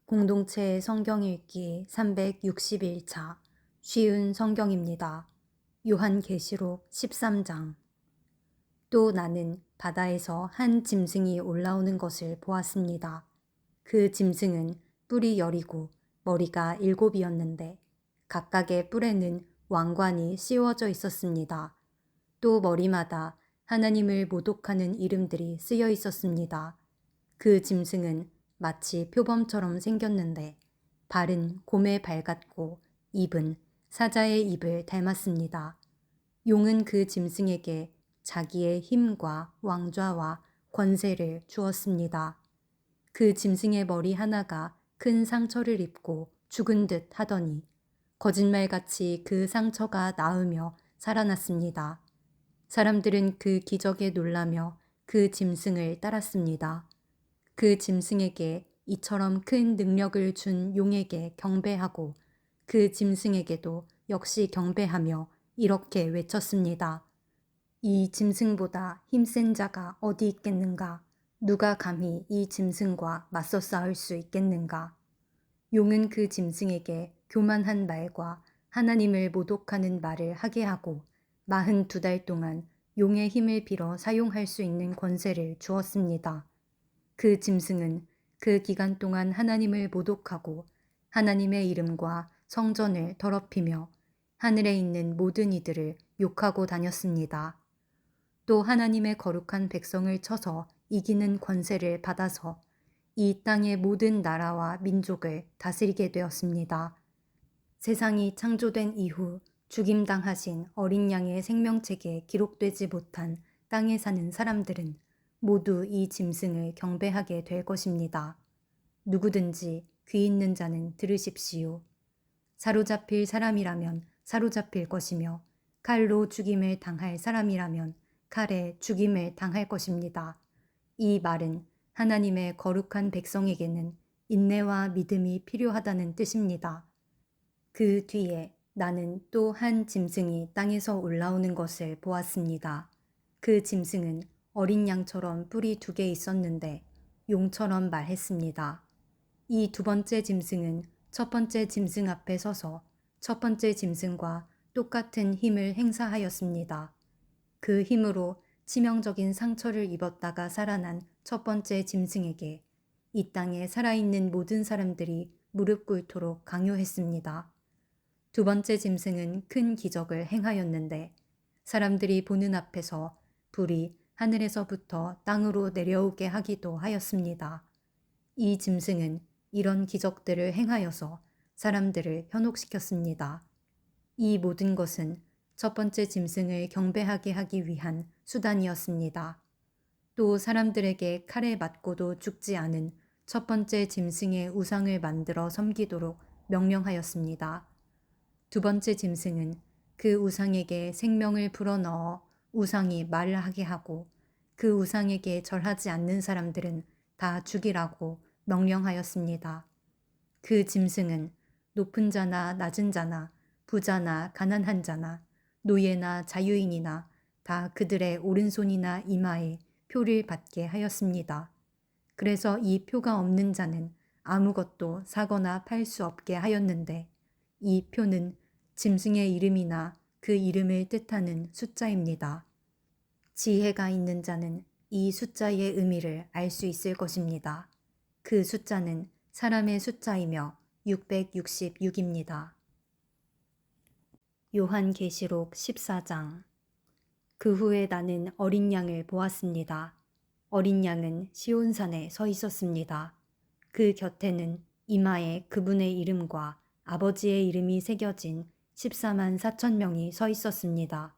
공동체 성경 읽기 361차 쉬운 성경입니다. 요한계시록 13장. 또 나는 바다에서 한 짐승이 올라오는 것을 보았습니다. 그 짐승은 뿔이 10이고 머리가 7이었는데 각각의 뿔에는 왕관이 씌워져 있었습니다. 또 머리마다 하나님을 모독하는 이름들이 쓰여 있었습니다. 그 짐승은 마치 표범처럼 생겼는데 발은 곰의 발 같고 입은 사자의 입을 닮았습니다. 용은 그 짐승에게 자기의 힘과 왕좌와 권세를 주었습니다. 그 짐승의 머리 하나가 큰 상처를 입고 죽은 듯 하더니 거짓말같이 그 상처가 나으며 살아났습니다. 사람들은 그 기적에 놀라며 그 짐승을 따랐습니다. 그 짐승에게 이처럼 큰 능력을 준 용에게 경배하고 그 짐승에게도 역시 경배하며 이렇게 외쳤습니다. 이 짐승보다 힘센 자가 어디 있겠는가? 누가 감히 이 짐승과 맞서 싸울 수 있겠는가? 용은 그 짐승에게 교만한 말과 하나님을 모독하는 말을 하게 하고 42달 동안 용의 힘을 빌어 사용할 수 있는 권세를 주었습니다. 그 짐승은 그 기간 동안 하나님을 모독하고 하나님의 이름과 성전을 더럽히며 하늘에 있는 모든 이들을 욕하고 다녔습니다. 또 하나님의 거룩한 백성을 쳐서 이기는 권세를 받아서 이 땅의 모든 나라와 민족을 다스리게 되었습니다. 세상이 창조된 이후 죽임당하신 어린 양의 생명책에 기록되지 못한 땅에 사는 사람들은 모두 이 짐승을 경배하게 될 것입니다. 누구든지 귀 있는 자는 들으십시오. 사로잡힐 사람이라면 사로잡힐 것이며 칼로 죽임을 당할 사람이라면 칼에 죽임을 당할 것입니다. 이 말은 하나님의 거룩한 백성에게는 인내와 믿음이 필요하다는 뜻입니다. 그 뒤에 나는 또 한 짐승이 땅에서 올라오는 것을 보았습니다. 그 짐승은 어린 양처럼 뿔이 2개 있었는데 용처럼 말했습니다. 이 두 번째 짐승은 첫 번째 짐승 앞에 서서 첫 번째 짐승과 똑같은 힘을 행사하였습니다. 그 힘으로 치명적인 상처를 입었다가 살아난 첫 번째 짐승에게 이 땅에 살아있는 모든 사람들이 무릎 꿇도록 강요했습니다. 두 번째 짐승은 큰 기적을 행하였는데 사람들이 보는 앞에서 불이 하늘에서부터 땅으로 내려오게 하기도 하였습니다. 이 짐승은 이런 기적들을 행하여서 사람들을 현혹시켰습니다. 이 모든 것은 첫 번째 짐승을 경배하게 하기 위한 수단이었습니다. 또 사람들에게 칼에 맞고도 죽지 않은 첫 번째 짐승의 우상을 만들어 섬기도록 명령하였습니다. 두 번째 짐승은 그 우상에게 생명을 불어넣어 우상이 말을 하게 하고 그 우상에게 절하지 않는 사람들은 다 죽이라고 명령하였습니다. 그 짐승은 높은 자나 낮은 자나 부자나 가난한 자나 노예나 자유인이나 다 그들의 오른손이나 이마에 표를 받게 하였습니다. 그래서 이 표가 없는 자는 아무것도 사거나 팔 수 없게 하였는데 이 표는 짐승의 이름이나 그 이름을 뜻하는 숫자입니다. 지혜가 있는 자는 이 숫자의 의미를 알 수 있을 것입니다. 그 숫자는 사람의 숫자이며 666입니다. 요한계시록 14장. 그 후에 나는 어린 양을 보았습니다. 어린 양은 시온산에 서 있었습니다. 그 곁에는 이마에 그분의 이름과 아버지의 이름이 새겨진 14만 4천 명이 서 있었습니다.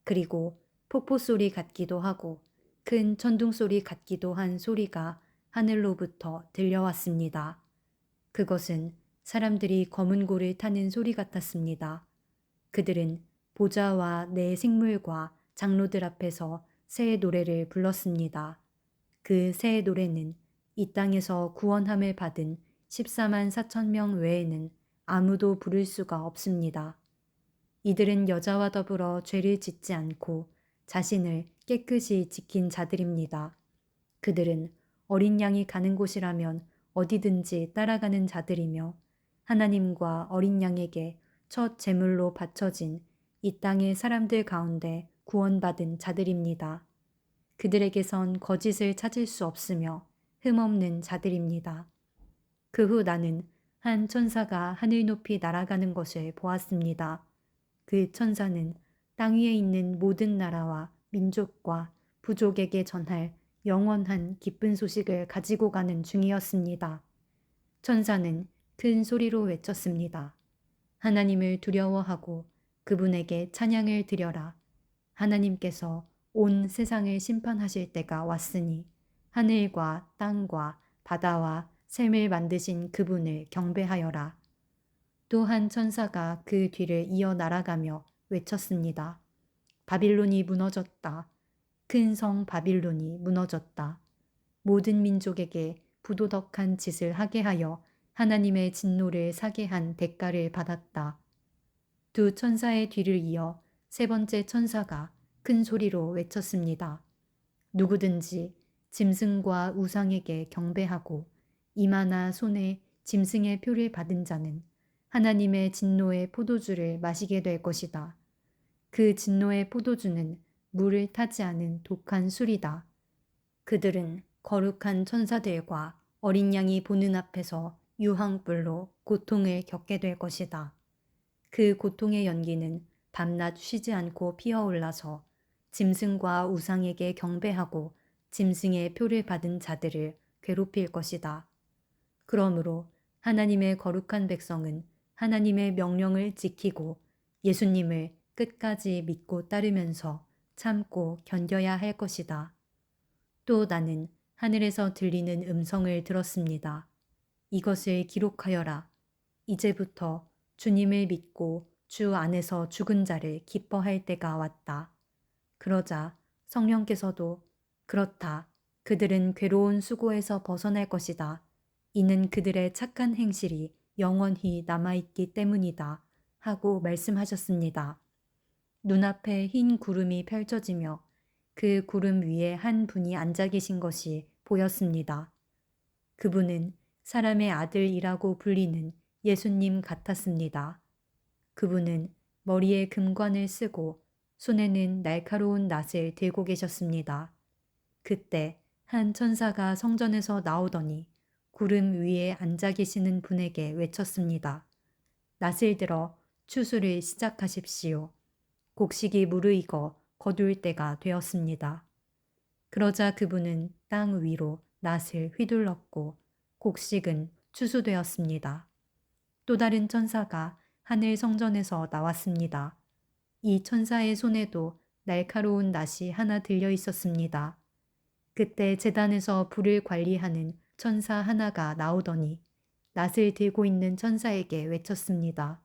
그리고 폭포소리 같기도 하고 큰 천둥소리 같기도 한 소리가 하늘로부터 들려왔습니다. 그것은 사람들이 검은 고를 타는 소리 같았습니다. 그들은 보좌와 내 생물과 장로들 앞에서 새 노래를 불렀습니다. 그 새 노래는 이 땅에서 구원함을 받은 14만 4천 명 외에는 아무도 부를 수가 없습니다. 이들은 여자와 더불어 죄를 짓지 않고 자신을 깨끗이 지킨 자들입니다. 그들은 어린 양이 가는 곳이라면 어디든지 따라가는 자들이며 하나님과 어린 양에게 첫 제물로 바쳐진 이 땅의 사람들 가운데 구원받은 자들입니다. 그들에게선 거짓을 찾을 수 없으며 흠없는 자들입니다. 그 후 나는 한 천사가 하늘 높이 날아가는 것을 보았습니다. 그 천사는 땅 위에 있는 모든 나라와 민족과 부족에게 전할 영원한 기쁜 소식을 가지고 가는 중이었습니다. 천사는 큰 소리로 외쳤습니다. 하나님을 두려워하고 그분에게 찬양을 드려라. 하나님께서 온 세상을 심판하실 때가 왔으니 하늘과 땅과 바다와 샘을 만드신 그분을 경배하여라. 또 한 천사가 그 뒤를 이어 날아가며 외쳤습니다. 바빌론이 무너졌다. 큰 성 바빌론이 무너졌다. 모든 민족에게 부도덕한 짓을 하게 하여 하나님의 진노를 사게 한 대가를 받았다. 두 천사의 뒤를 이어 세 번째 천사가 큰 소리로 외쳤습니다. 누구든지 짐승과 우상에게 경배하고 이마나 손에 짐승의 표를 받은 자는 하나님의 진노의 포도주를 마시게 될 것이다. 그 진노의 포도주는 물을 타지 않은 독한 술이다. 그들은 거룩한 천사들과 어린 양이 보는 앞에서 유황불로 고통을 겪게 될 것이다. 그 고통의 연기는 밤낮 쉬지 않고 피어올라서 짐승과 우상에게 경배하고 짐승의 표를 받은 자들을 괴롭힐 것이다. 그러므로 하나님의 거룩한 백성은 하나님의 명령을 지키고 예수님을 끝까지 믿고 따르면서 참고 견뎌야 할 것이다. 또 나는 하늘에서 들리는 음성을 들었습니다. 이것을 기록하여라. 이제부터 주님을 믿고 주 안에서 죽은 자를 기뻐할 때가 왔다. 그러자 성령께서도 그렇다. 그들은 괴로운 수고에서 벗어날 것이다. 이는 그들의 착한 행실이 영원히 남아있기 때문이다. 하고 말씀하셨습니다. 눈앞에 흰 구름이 펼쳐지며 그 구름 위에 한 분이 앉아 계신 것이 보였습니다. 그분은 사람의 아들이라고 불리는 예수님 같았습니다. 그분은 머리에 금관을 쓰고 손에는 날카로운 낫을 들고 계셨습니다. 그때 한 천사가 성전에서 나오더니 구름 위에 앉아 계시는 분에게 외쳤습니다. 낫을 들어 추수를 시작하십시오. 곡식이 무르익어 거둘 때가 되었습니다. 그러자 그분은 땅 위로 낫을 휘둘렀고 곡식은 추수되었습니다. 또 다른 천사가 하늘 성전에서 나왔습니다. 이 천사의 손에도 날카로운 낫이 하나 들려 있었습니다. 그때 제단에서 불을 관리하는 천사 하나가 나오더니 낫을 들고 있는 천사에게 외쳤습니다.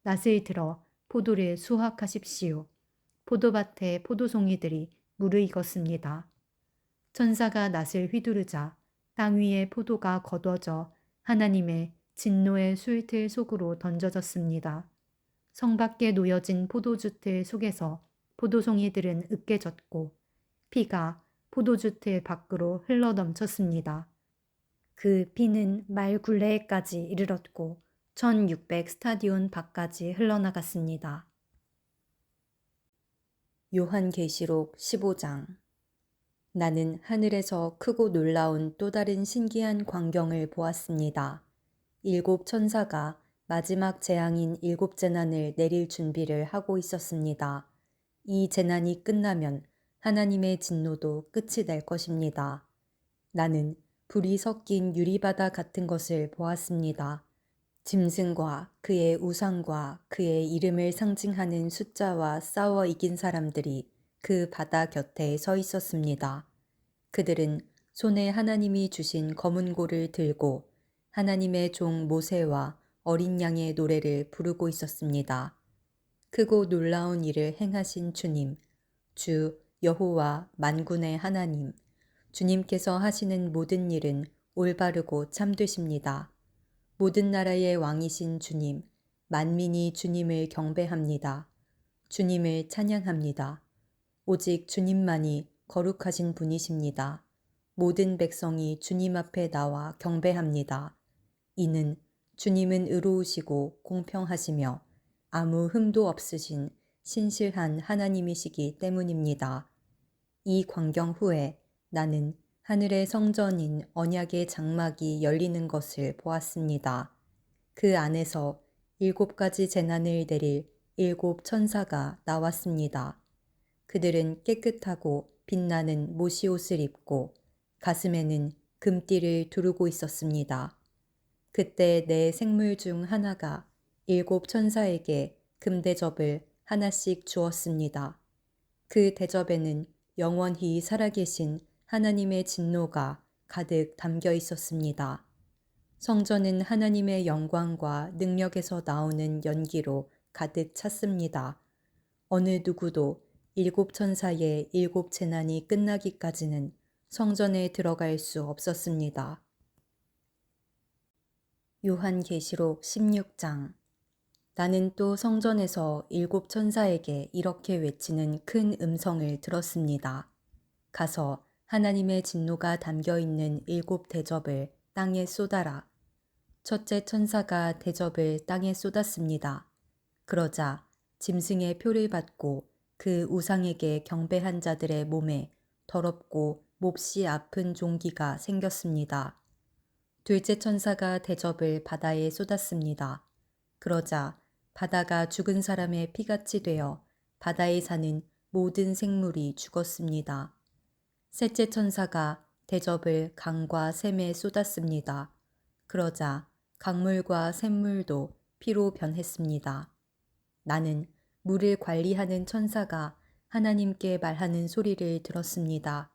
낫을 들어 포도를 수확하십시오. 포도밭에 포도송이들이 무르익었습니다. 천사가 낫을 휘두르자 땅 위에 포도가 걷어져 하나님의 진노의 술틀 속으로 던져졌습니다. 성 밖에 놓여진 포도주틀 속에서 포도송이들은 으깨졌고 피가 포도주틀 밖으로 흘러넘쳤습니다. 그 피는 말 굴레에까지 이르렀고 1600 스타디온 밖까지 흘러나갔습니다. 요한계시록 15장. 나는 하늘에서 크고 놀라운 또 다른 신기한 광경을 보았습니다. 7 천사가 마지막 재앙인 7 재난을 내릴 준비를 하고 있었습니다. 이 재난이 끝나면 하나님의 진노도 끝이 날 것입니다. 나는 불이 섞인 유리바다 같은 것을 보았습니다. 짐승과 그의 우상과 그의 이름을 상징하는 숫자와 싸워 이긴 사람들이 그 바다 곁에 서 있었습니다. 그들은 손에 하나님이 주신 검은 고를 들고 하나님의 종 모세와 어린 양의 노래를 부르고 있었습니다. 크고 놀라운 일을 행하신 주님, 주 여호와 만군의 하나님, 주님께서 하시는 모든 일은 올바르고 참되십니다. 모든 나라의 왕이신 주님, 만민이 주님을 경배합니다. 주님을 찬양합니다. 오직 주님만이 거룩하신 분이십니다. 모든 백성이 주님 앞에 나와 경배합니다. 이는 주님은 의로우시고 공평하시며 아무 흠도 없으신 신실한 하나님이시기 때문입니다. 이 광경 후에 나는 하늘의 성전인 언약의 장막이 열리는 것을 보았습니다. 그 안에서 7가지 재난을 내릴 7천사가 나왔습니다. 그들은 깨끗하고 빛나는 모시옷을 입고 가슴에는 금띠를 두르고 있었습니다. 그때 내 생물 중 하나가 7천사에게 금대접을 하나씩 주었습니다. 그 대접에는 영원히 살아계신 하나님의 진노가 가득 담겨 있었습니다. 성전은 하나님의 영광과 능력에서 나오는 연기로 가득 찼습니다. 어느 누구도 7천사의 7재난이 끝나기까지는 성전에 들어갈 수 없었습니다. 요한계시록 16장. 나는 또 성전에서 7천사에게 이렇게 외치는 큰 음성을 들었습니다. 가서 하나님의 진노가 담겨있는 7대접을 땅에 쏟아라. 첫째 천사가 대접을 땅에 쏟았습니다. 그러자 짐승의 표를 받고 그 우상에게 경배한 자들의 몸에 더럽고 몹시 아픈 종기가 생겼습니다. 둘째 천사가 대접을 바다에 쏟았습니다. 그러자 바다가 죽은 사람의 피같이 되어 바다에 사는 모든 생물이 죽었습니다. 셋째 천사가 대접을 강과 샘에 쏟았습니다. 그러자 강물과 샘물도 피로 변했습니다. 나는 물을 관리하는 천사가 하나님께 말하는 소리를 들었습니다.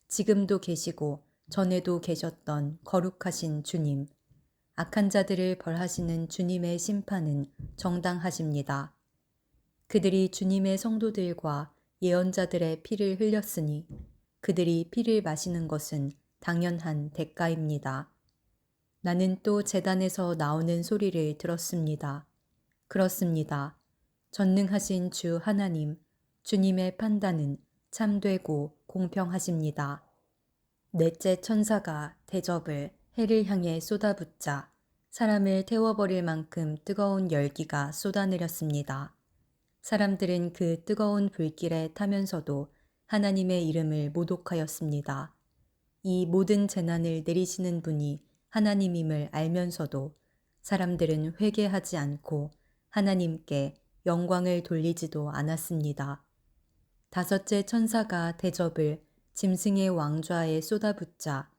지금도 계시고 전에도 계셨던 거룩하신 주님, 악한 자들을 벌하시는 주님의 심판은 정당하십니다. 그들이 주님의 성도들과 예언자들의 피를 흘렸으니 그들이 피를 마시는 것은 당연한 대가입니다. 나는 또 제단에서 나오는 소리를 들었습니다. 그렇습니다. 전능하신 주 하나님, 주님의 판단은 참되고 공평하십니다. 넷째 천사가 대접을 해를 향해 쏟아붓자 사람을 태워버릴 만큼 뜨거운 열기가 쏟아내렸습니다. 사람들은 그 뜨거운 불길에 타면서도 하나님의 이름을 모독하였습니다. 이 모든 재난을 내리시는 분이 하나님임을 알면서도 사람들은 회개하지 않고 하나님께 영광을 돌리지도 않았습니다. 다섯째 천사가 대접을 짐승의 왕좌에 쏟아붓자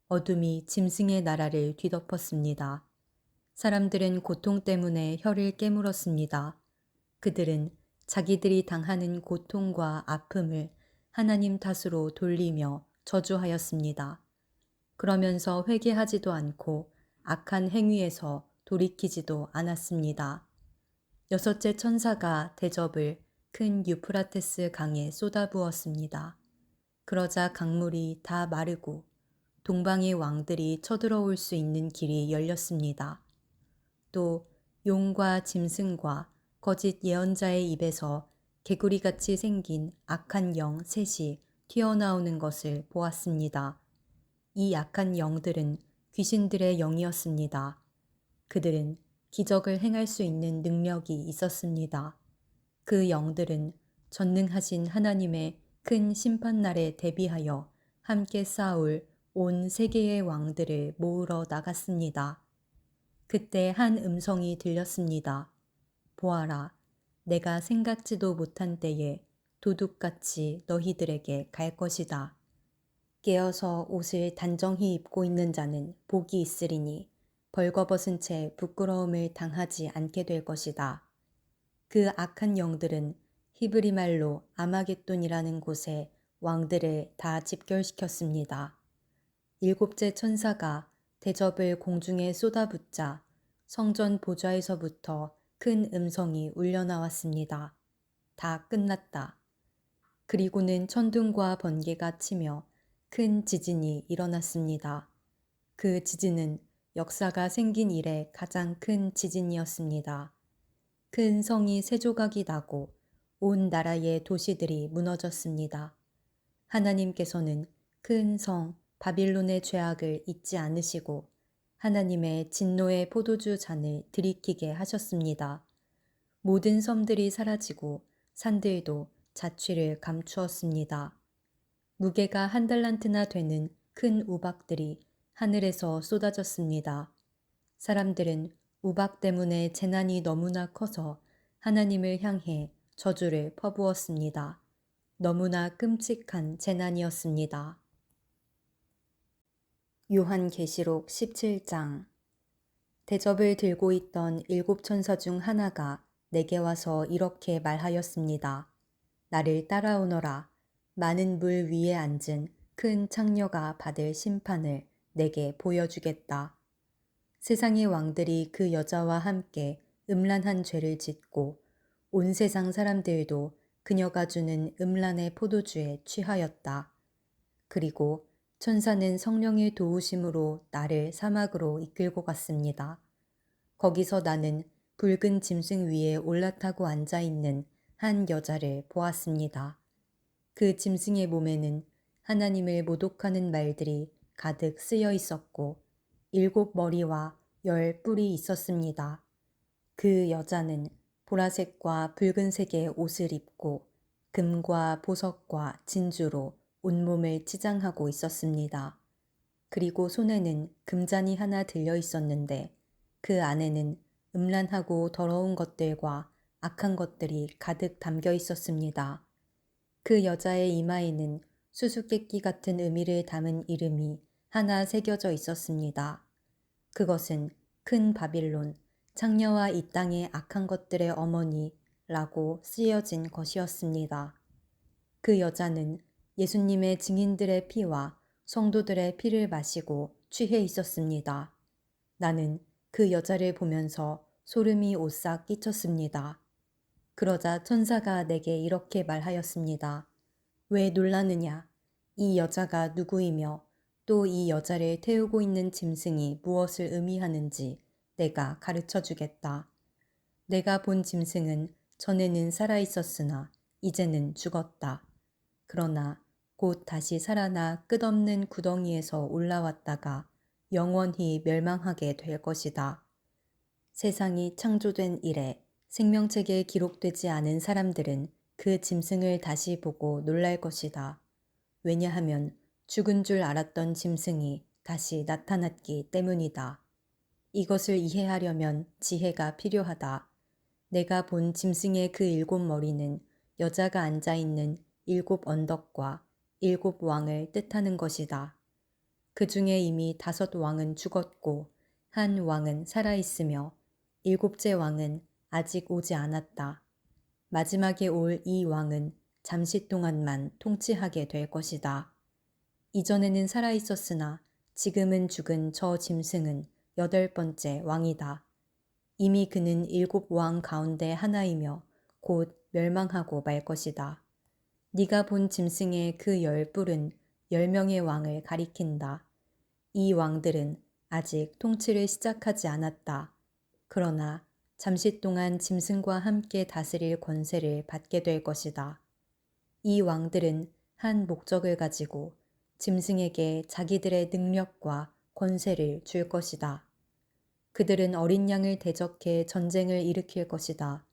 어둠이 짐승의 나라를 뒤덮었습니다. 사람들은 고통 때문에 혀를 깨물었습니다. 그들은 자기들이 당하는 고통과 아픔을 하나님 탓으로 돌리며 저주하였습니다. 그러면서 회개하지도 않고 악한 행위에서 돌이키지도 않았습니다. 여섯째 천사가 대접을 큰 유프라테스 강에 쏟아부었습니다. 그러자 강물이 다 마르고 동방의 왕들이 쳐들어올 수 있는 길이 열렸습니다. 또 용과 짐승과 거짓 예언자의 입에서 개구리같이 생긴 악한 영 셋이 튀어나오는 것을 보았습니다. 이 악한 영들은 귀신들의 영이었습니다. 그들은 기적을 행할 수 있는 능력이 있었습니다. 그 영들은 전능하신 하나님의 큰 심판날에 대비하여 함께 싸울 온 세계의 왕들을 모으러 나갔습니다. 그때 한 음성이 들렸습니다. 보아라, 내가 생각지도 못한 때에 도둑같이 너희들에게 갈 것이다. 깨어서 옷을 단정히 입고 있는 자는 복이 있으리니 벌거벗은 채 부끄러움을 당하지 않게 될 것이다. 그 악한 영들은 히브리 말로 아마겟돈이라는 곳에 왕들을 다 집결시켰습니다. 일곱째 천사가 대접을 공중에 쏟아붓자 성전 보좌에서부터 큰 음성이 울려나왔습니다. 다 끝났다. 그리고는 천둥과 번개가 치며 큰 지진이 일어났습니다. 그 지진은 역사가 생긴 이래 가장 큰 지진이었습니다. 큰 성이 세 조각이 나고 온 나라의 도시들이 무너졌습니다. 하나님께서는 큰 성 바빌론의 죄악을 잊지 않으시고 하나님의 진노의 포도주 잔을 들이키게 하셨습니다. 모든 섬들이 사라지고 산들도 자취를 감추었습니다. 무게가 1달란트나 되는 큰 우박들이 하늘에서 쏟아졌습니다. 사람들은 우박 때문에 재난이 너무나 커서 하나님을 향해 저주를 퍼부었습니다. 너무나 끔찍한 재난이었습니다. 요한계시록 17장. 대접을 들고 있던 7천사 중 하나가 내게 와서 이렇게 말하였습니다. 나를 따라오너라. 많은 물 위에 앉은 큰 창녀가 받을 심판을 내게 보여주겠다. 세상의 왕들이 그 여자와 함께 음란한 죄를 짓고 온 세상 사람들도 그녀가 주는 음란의 포도주에 취하였다. 그리고 천사는 성령의 도우심으로 나를 사막으로 이끌고 갔습니다. 거기서 나는 붉은 짐승 위에 올라타고 앉아 있는 한 여자를 보았습니다. 그 짐승의 몸에는 하나님을 모독하는 말들이 가득 쓰여 있었고 7 머리와 10 뿔이 있었습니다. 그 여자는 보라색과 붉은색의 옷을 입고 금과 보석과 진주로 온몸을 치장하고 있었습니다. 그리고 손에는 금잔이 하나 들려 있었는데 그 안에는 음란하고 더러운 것들과 악한 것들이 가득 담겨 있었습니다. 그 여자의 이마에는 수수께끼 같은 의미를 담은 이름이 하나 새겨져 있었습니다. 그것은 큰 바빌론, 창녀와 이 땅의 악한 것들의 어머니라고 쓰여진 것이었습니다. 그 여자는 예수님의 증인들의 피와 성도들의 피를 마시고 취해 있었습니다. 나는 그 여자를 보면서 소름이 오싹 끼쳤습니다. 그러자 천사가 내게 이렇게 말하였습니다. 왜 놀라느냐? 이 여자가 누구이며 또 이 여자를 태우고 있는 짐승이 무엇을 의미하는지 내가 가르쳐 주겠다. 내가 본 짐승은 전에는 살아 있었으나 이제는 죽었다. 그러나 곧 다시 살아나 끝없는 구덩이에서 올라왔다가 영원히 멸망하게 될 것이다. 세상이 창조된 이래 생명책에 기록되지 않은 사람들은 그 짐승을 다시 보고 놀랄 것이다. 왜냐하면 죽은 줄 알았던 짐승이 다시 나타났기 때문이다. 이것을 이해하려면 지혜가 필요하다. 내가 본 짐승의 그 7 머리는 여자가 앉아있는 7 언덕과 7 왕을 뜻하는 것이다. 그 중에 이미 5 왕은 죽었고 한 왕은 살아있으며 7째 왕은 아직 오지 않았다. 마지막에 올 이 왕은 잠시 동안만 통치하게 될 것이다. 이전에는 살아있었으나 지금은 죽은 저 짐승은 8번째 왕이다. 이미 그는 7 왕 가운데 하나이며 곧 멸망하고 말 것이다. 네가 본 짐승의 그 10 뿔은 10명의 왕을 가리킨다. 이 왕들은 아직 통치를 시작하지 않았다. 그러나 잠시 동안 짐승과 함께 다스릴 권세를 받게 될 것이다. 이 왕들은 한 목적을 가지고 짐승에게 자기들의 능력과 권세를 줄 것이다. 그들은 어린 양을 대적해 전쟁을 일으킬 것이다.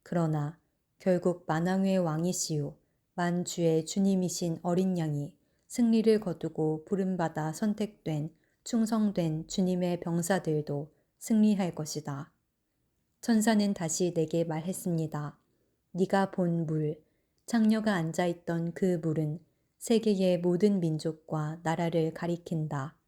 그러나 결국 만왕의 왕이시요 만주의 주님이신 어린 양이 승리를 거두고 부름받아 선택된 충성된 주님의 병사들도 승리할 것이다. 천사는 다시 내게 말했습니다. 네가 본 물, 창녀가 앉아있던 그 물은 세계의 모든 민족과 나라를 가리킨다.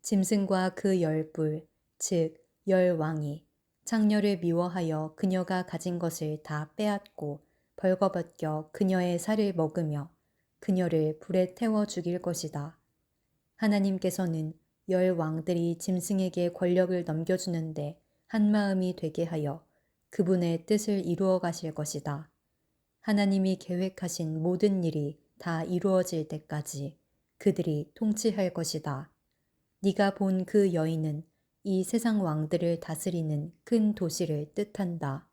짐승과 그 10 뿔, 즉 10 왕이 창녀를 미워하여 그녀가 가진 것을 다 빼앗고 벌거벗겨 그녀의 살을 먹으며 그녀를 불에 태워 죽일 것이다. 하나님께서는 10 왕들이 짐승에게 권력을 넘겨주는데 한마음이 되게 하여 그분의 뜻을 이루어 가실 것이다. 하나님이 계획하신 모든 일이 다 이루어질 때까지 그들이 통치할 것이다. 네가 본 그 여인은 이 세상 왕들을 다스리는 큰 도시를 뜻한다.